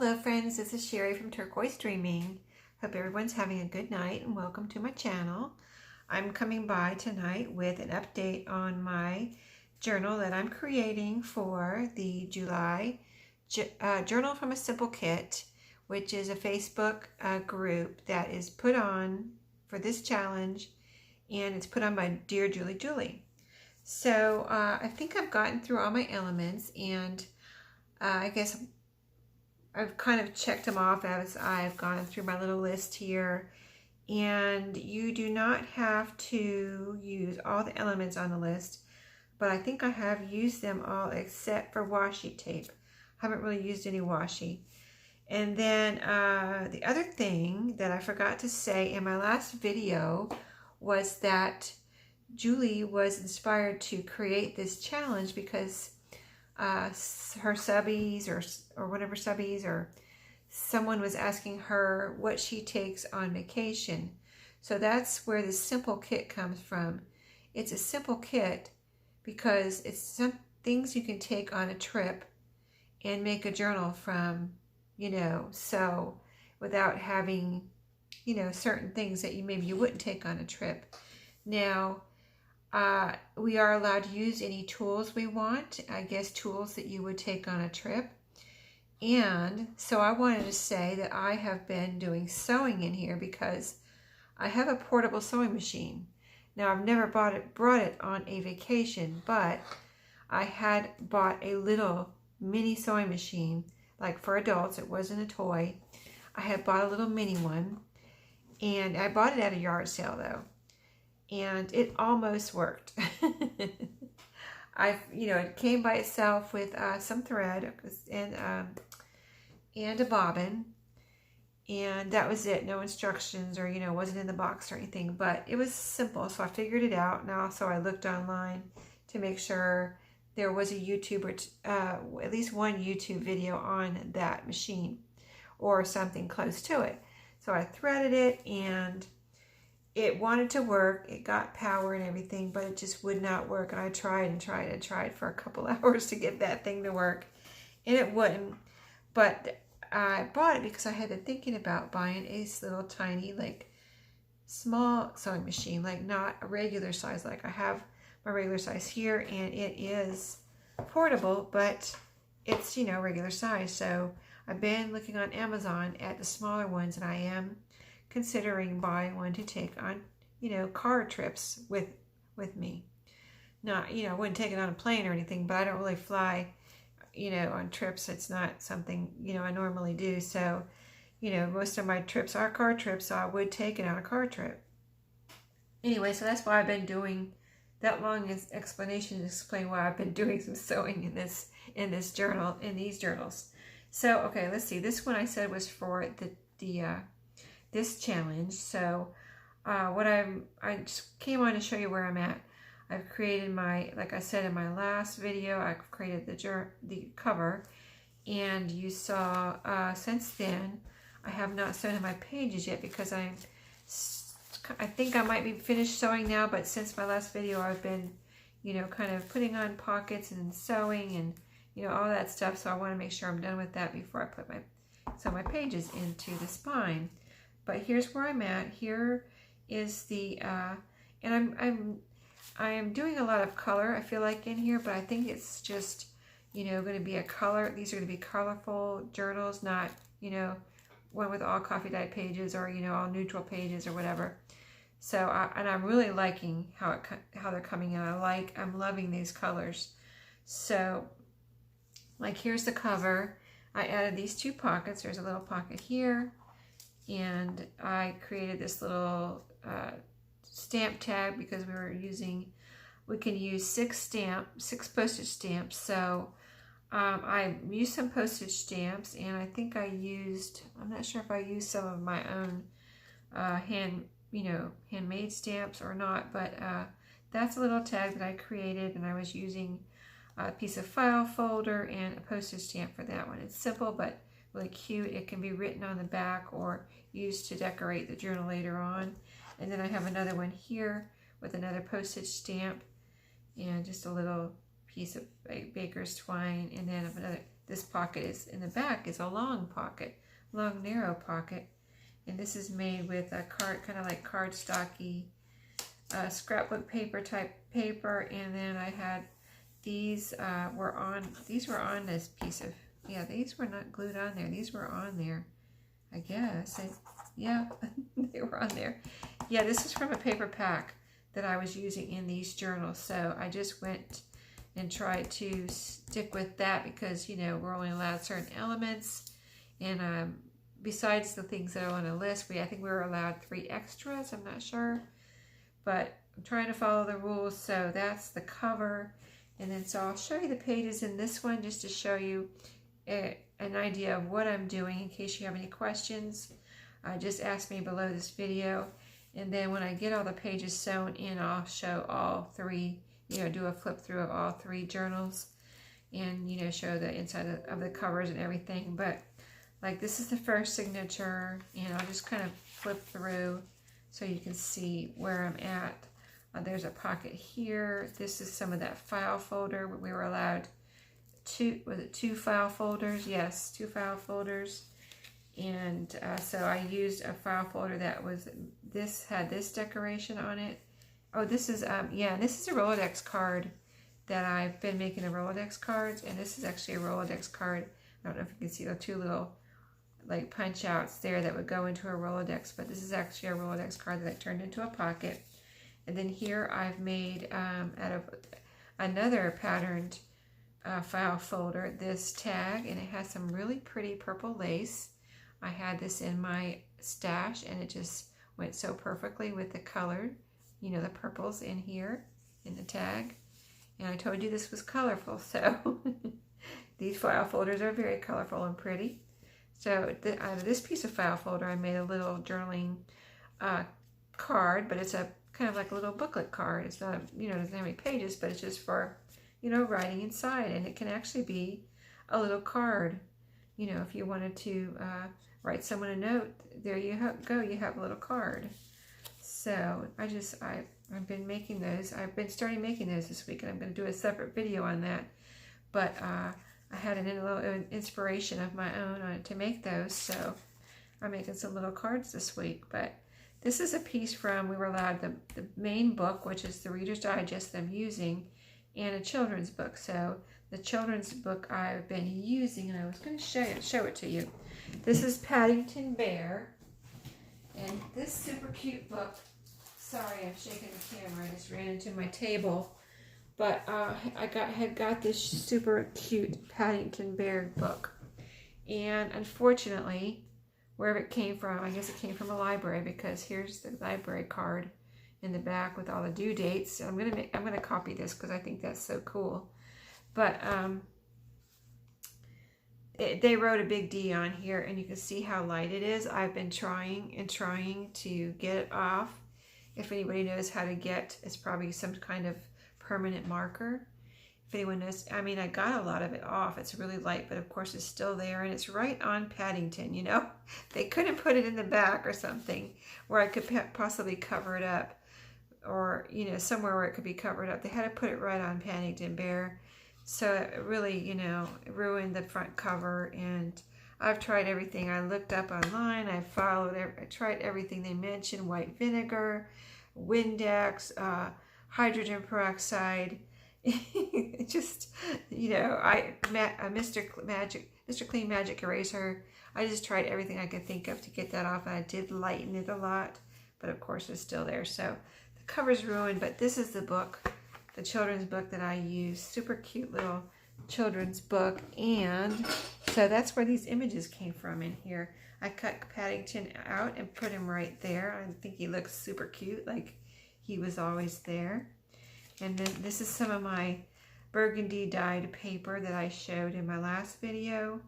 Hello friends, this is Sherry from Turquoise Dreaming. Hope everyone's having a good night and welcome to my channel. I'm coming by tonight with an update on my journal that I'm creating for the July Journal from a Simple Kit, which is a Facebook group that is put on for this challenge, and it's put on by Dear Julie. So I think I've gotten through all my elements, and I guess I've kind of checked them off as I've gone through my little list here. And you do not have to use all the elements on the list, but I think I have used them all except for washi tape. I haven't really used any washi. And then the other thing that I forgot to say in my last video was that Julie was inspired to create this challenge because her subbies or one of her subbies or someone was asking her what she takes on vacation. So that's where the simple kit comes from. It's a simple kit because it's some things you can take on a trip and make a journal from, so without having, certain things that maybe you wouldn't take on a trip. Now, we are allowed to use any tools we want, I guess tools that you would take on a trip. And so I wanted to say that I have been doing sewing in here because I have a portable sewing machine. Now I've never brought it on a vacation, but I had bought a little mini sewing machine, like for adults. It wasn't a toy. I had bought a little mini one, and I bought it at a yard sale though. And it almost worked. It came by itself with some thread and a bobbin, and that was it. No instructions or wasn't in the box or anything. But it was simple, so I figured it out. And also I looked online to make sure there was a YouTube or at least one YouTube video on that machine or something close to it. So I threaded it and it wanted to work. It got power and everything, but it just would not work. And I tried for a couple hours to get that thing to work, and it wouldn't. But I bought it because I had been thinking about buying a little tiny, like small sewing machine, like not a regular size. Like I have my regular size here, and it is portable, but it's, regular size. So I've been looking on Amazon at the smaller ones, and I am considering buying one to take on, car trips with me. Not, I wouldn't take it on a plane or anything, but I don't really fly, on trips. It's not something, I normally do. So, most of my trips are car trips, so I would take it on a car trip. Anyway, so that's why I've been doing that long explanation to explain why I've been doing some sewing in this journal, in these journals. So, okay, let's see. This one I said was for this challenge. So I just came on to show you where I'm at. I've created like I said in my last video, I've created the cover, and you saw since then I have not sewn in my pages yet because I think I might be finished sewing now, but since my last video I've been kind of putting on pockets and sewing and all that stuff. So I want to make sure I'm done with that before I sew my pages into the spine. But here's where I'm at. Here is the, and I am doing a lot of color, I feel like, in here, but I think it's just, going to be a color. These are going to be colorful journals, not, one with all coffee dyed pages or, all neutral pages or whatever. So, and I'm really liking how they're coming out. I'm loving these colors. So, like, here's the cover. I added these two pockets. There's a little pocket here. And I created this little stamp tag because we can use 6 postage stamps. So I used some postage stamps, and I think I'm not sure if I used some of my own handmade stamps or not, but that's a little tag that I created, and I was using a piece of file folder and a postage stamp for that one. It's simple, but really cute. It can be written on the back or used to decorate the journal later on. And then I have another one here with another postage stamp and just a little piece of baker's twine, and then this pocket is in the back is a long pocket, long narrow pocket. And this is made with a card, kind of like cardstocky scrapbook paper type paper. And then I had these were on this piece of, yeah, these were not glued on there. These were on there, I guess. Yeah, they were on there. Yeah, this is from a paper pack that I was using in these journals. So I just went and tried to stick with that because, you know, we're only allowed certain elements. And besides the things that are on a list, I think we were allowed 3 extras. I'm not sure. But I'm trying to follow the rules. So that's the cover. And then so I'll show you the pages in this one just to show you an idea of what I'm doing in case you have any questions. Just ask me below this video. And then when I get all the pages sewn in, I'll show all 3, you know, do a flip through of all 3 journals and, you know, show the inside of the covers and everything. But like this is the first signature, and I'll just kind of flip through so you can see where I'm at. There's a pocket here. This is some of that file folder. We were allowed 2 file folders? Yes, 2 file folders. And so I used a file folder that was, this had this decoration on it. Oh, this is, yeah, this is a Rolodex card that I've been making a Rolodex cards. And this is actually a Rolodex card. I don't know if you can see the 2 little like punch outs there that would go into a Rolodex, but this is actually a Rolodex card that I turned into a pocket. And then here I've made out of another patterned file folder this tag, and it has some really pretty purple lace. I had this in my stash and it just went so perfectly with the color, you know, the purples in here in the tag. And I told you this was colorful, so these file folders are very colorful and pretty. So out of this piece of file folder, I made a little journaling card, but it's a kind of like a little booklet card. It's not, you know, doesn't have any pages, but it's just for, you know, writing inside. And it can actually be a little card. You know, if you wanted to write someone a note, there you go, you have a little card. So I've been making those. I've been starting making those this week, and I'm going to do a separate video on that. But I had a little inspiration of my own to make those, so I'm making some little cards this week. But this is a piece from, we were allowed the main book, which is the Reader's Digest that I'm using, and a children's book. So the children's book I've been using, and I was going to show it to you. This is Paddington Bear, and this super cute book, sorry I'm shaking the camera, I just ran into my table, but I had got this super cute Paddington Bear book, and unfortunately, wherever it came from, I guess it came from a library, because here's the library card in the back with all the due dates. I'm gonna copy this because I think that's so cool. But they wrote a big D on here, and you can see how light it is. I've been trying to get it off. If anybody knows how to get, it's probably some kind of permanent marker. If anyone knows, I mean, I got a lot of it off. It's really light, but of course it's still there, and it's right on Paddington, you know. They couldn't put it in the back or something where I could possibly cover it up, or, you know, somewhere where it could be covered up. They had to put it right on Paddington Bear. So it really, you know, ruined the front cover. And I've tried everything. I looked up online. I tried everything they mentioned: white vinegar, Windex, hydrogen peroxide. Just, you know, Mr. Clean Magic Eraser. I just tried everything I could think of to get that off, and I did lighten it a lot, but of course it's still there. So the cover's ruined, but this is the book, the children's book that I use. Super cute little children's book. And so that's where these images came from in here. I cut Paddington out and put him right there. I think he looks super cute, like he was always there. And then this is some of my burgundy dyed paper that I showed in my last video.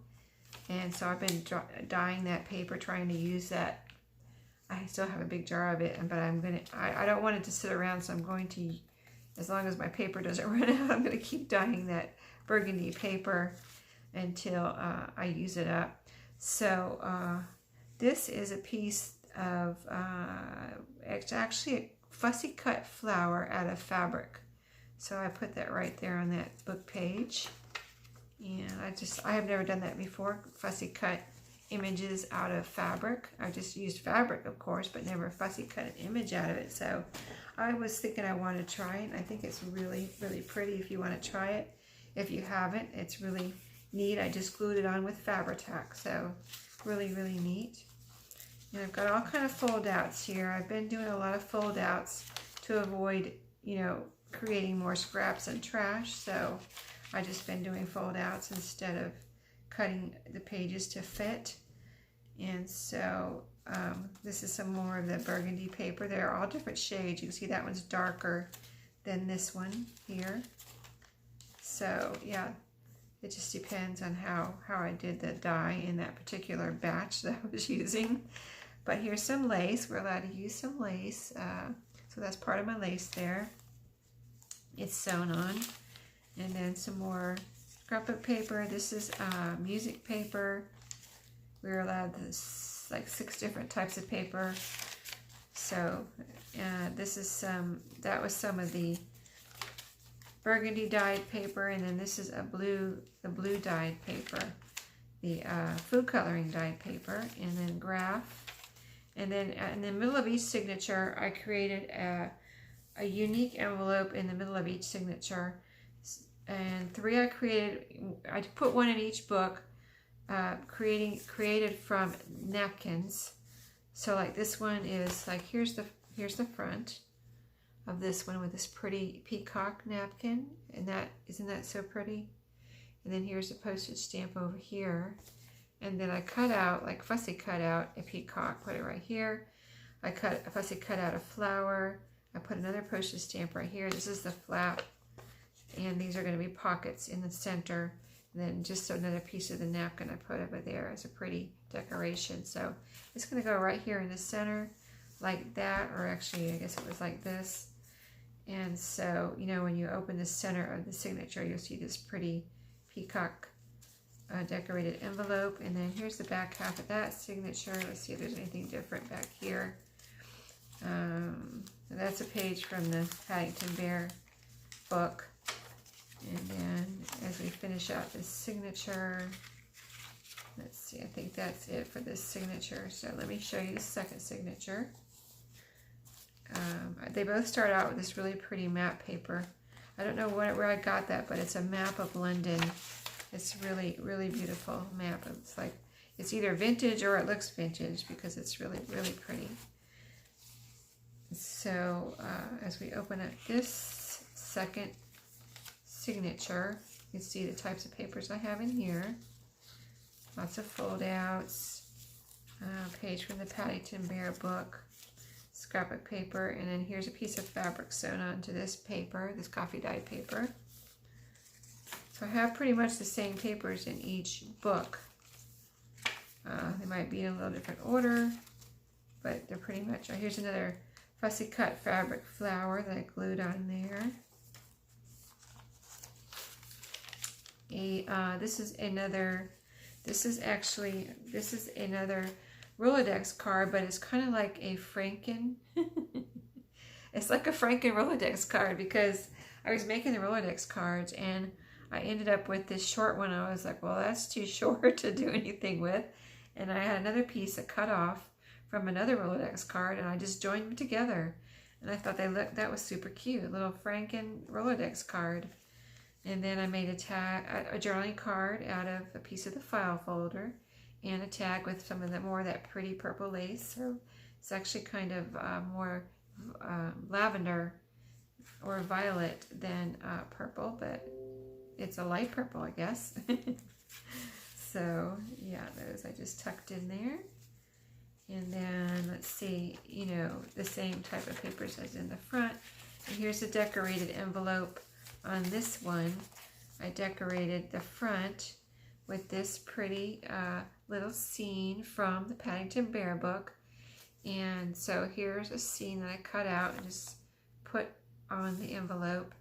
And so I've been dyeing that paper, trying to use that. I still have a big jar of it, but I don't want it to sit around, so I'm going to, as long as my paper doesn't run out, I'm going to keep dyeing that burgundy paper until I use it up. So this is a piece of, it's actually a fussy cut flower out of fabric. So I put that right there on that book page. And I have never done that before, fussy cut images out of fabric. I just used fabric, of course, but never fussy cut an image out of it. So I was thinking I wanted to try it. I think it's really, really pretty if you want to try it. If you haven't, it's really neat. I just glued it on with Fabri-Tac, so really, really neat. And I've got all kind of fold outs here. I've been doing a lot of fold outs to avoid, you know, creating more scraps and trash. So I just been doing fold outs instead of cutting the pages to fit. And so this is some more of the burgundy paper. They're all different shades. You can see that one's darker than this one here. So yeah, it just depends on how I did the dye in that particular batch that I was using. But here's some lace. We're allowed to use some lace. So that's part of my lace there. It's sewn on. And then some more scrapbook paper. This is music paper. We're allowed this, like 6 different types of paper. So this is that was some of the burgundy dyed paper, and then this is the blue dyed paper, the food coloring dyed paper, and then graph. And then in the middle of each signature, I created a unique envelope in the middle of each signature. And 3 I put one in each book, created from napkins. So like this one is like, here's the front of this one with this pretty peacock napkin, and isn't that so pretty? And then here's a postage stamp over here. And then I cut out, like fussy cut out a peacock, put it right here. I fussy cut out a flower. I put another postage stamp right here. This is the flap. And these are going to be pockets in the center. And then just another piece of the napkin I put over there as a pretty decoration. So it's going to go right here in the center like that, or actually I guess it was like this. And so, you know, when you open the center of the signature, you'll see this pretty peacock decorated envelope. And then here's the back half of that signature. Let's see if there's anything different back here. That's a page from the Paddington Bear book. And then as we finish out this signature, let's see, I think that's it for this signature. So let me show you the second signature. They both start out with this really pretty map paper. I don't know where I got that, but it's a map of London. It's really, really beautiful map. It's like, it's either vintage or it looks vintage because it's really, really pretty. So as we open up this second signature, you can see the types of papers I have in here. Lots of fold outs, page from the Paddington Bear book, scrapbook paper, and then here's a piece of fabric sewn onto this paper, this coffee dyed paper. So I have pretty much the same papers in each book. They might be in a little different order, but they're pretty much, here's another fussy cut fabric flower that I glued on there. This is another Rolodex card, but it's kind of like a Franken. It's like a Franken Rolodex card because I was making the Rolodex cards and I ended up with this short one. I was like, well, that's too short to do anything with. And I had another piece that cut off from another Rolodex card, and I just joined them together. And I thought that was super cute, little Franken Rolodex card. And then I made a journaling card out of a piece of the file folder and a tag with some of that pretty purple lace. So it's actually kind of more lavender or violet than purple, but it's a light purple, I guess. So yeah, those I just tucked in there. And then let's see, you know, the same type of papers as in the front. And here's a decorated envelope. On this one, I decorated the front with this pretty little scene from the Paddington Bear book. And so here's a scene that I cut out and just put on the envelope,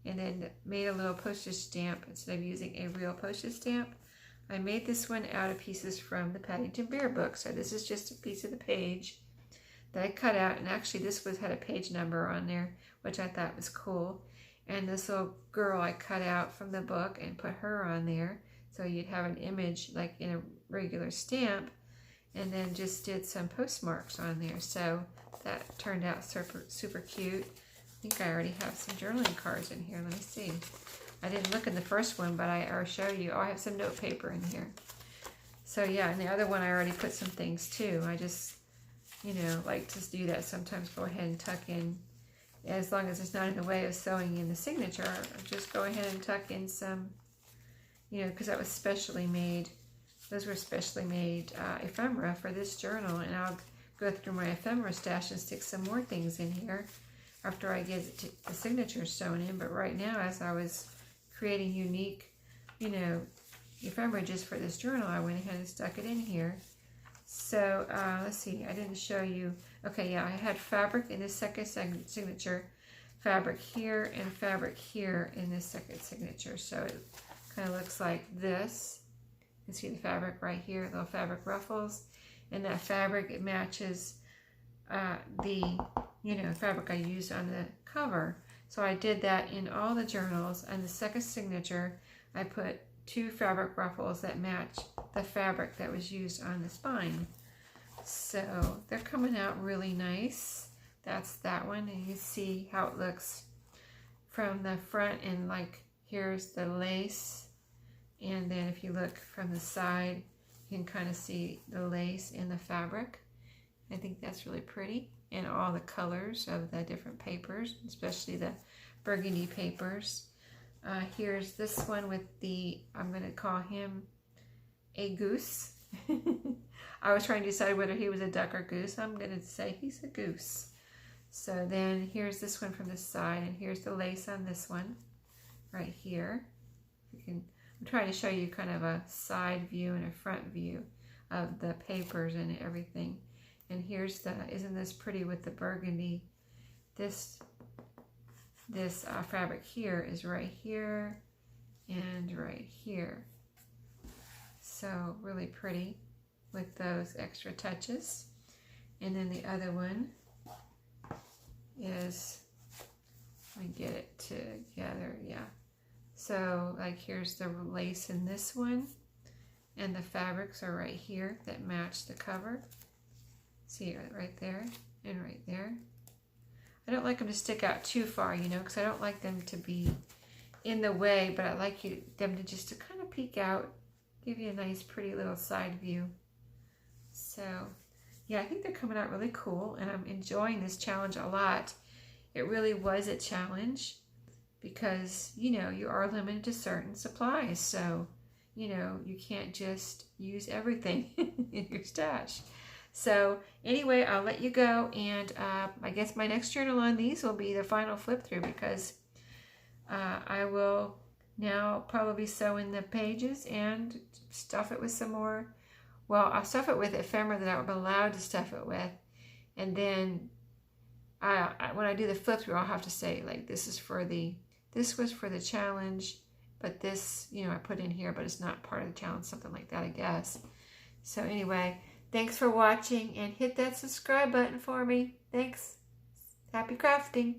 and then made a little postage stamp instead of using a real postage stamp. I made this one out of pieces from the Paddington Bear book. So this is just a piece of the page that I cut out, and actually this had a page number on there, which I thought was cool. And this little girl I cut out from the book and put her on there. So you'd have an image like in a regular stamp, and then just did some postmarks on there. So that turned out super cute. I think I already have some journaling cards in here. Let me see. I didn't look in the first one, but I'll show you. Oh, I have some note paper in here. So yeah, and the other one I already put some things too. I just, you know, like to do that sometimes. Go ahead and tuck in, as long as it's not in the way of sewing in the signature, just go ahead and tuck in some, you know, because that was specially made. Those were specially made ephemera for this journal, and I'll go through my ephemera stash and stick some more things in here after I get the signature sewn in. But right now, as I was creating unique, you know, ephemera just for this journal, I went ahead and stuck it in here. So let's see, I didn't show you. Okay, yeah, I had fabric in this second signature, fabric here, and fabric here in this second signature. So it kind of looks like this. You can see the fabric right here, little fabric ruffles. And that fabric, it matches the, you know, fabric I used on the cover. So I did that in all the journals. And the second signature, I put 2 fabric ruffles that match the fabric that was used on the spine. So they're coming out really nice. That's that one, and you can see how it looks from the front, and like here's the lace. And then if you look from the side, you can kind of see the lace in the fabric. I think that's really pretty. And all the colors of the different papers, especially the burgundy papers. Here's this one with the, I'm going to call him a goose. I was trying to decide whether he was a duck or goose. I'm going to say he's a goose. So then here's this one from the side, and here's the lace on this one right here. You can, I'm trying to show you kind of a side view and a front view of the papers and everything. And here's the, isn't this pretty with the burgundy? This fabric here is right here and right here. So really pretty with those extra touches. And then the other one is, let me get it together, yeah. So like here's the lace in this one, and the fabrics are right here that match the cover. See it right there and right there. I don't like them to stick out too far, you know, because I don't like them to be in the way, but I like them to just to kind of peek out, give you a nice pretty little side view. So yeah, I think they're coming out really cool, and I'm enjoying this challenge a lot. It really was a challenge because, you know, you are limited to certain supplies. So, you know, you can't just use everything in your stash. So anyway, I'll let you go, and I guess my next journal on these will be the final flip through, because I will now probably sew in the pages and stuff it with some more. Well, I'll stuff it with ephemera that I'm allowed to stuff it with, and then when I do the flip through, I'll have to say, like, this was for the challenge, but this, you know, I put in here, but it's not part of the challenge, something like that, I guess. So anyway, thanks for watching, and hit that subscribe button for me. Thanks. Happy crafting.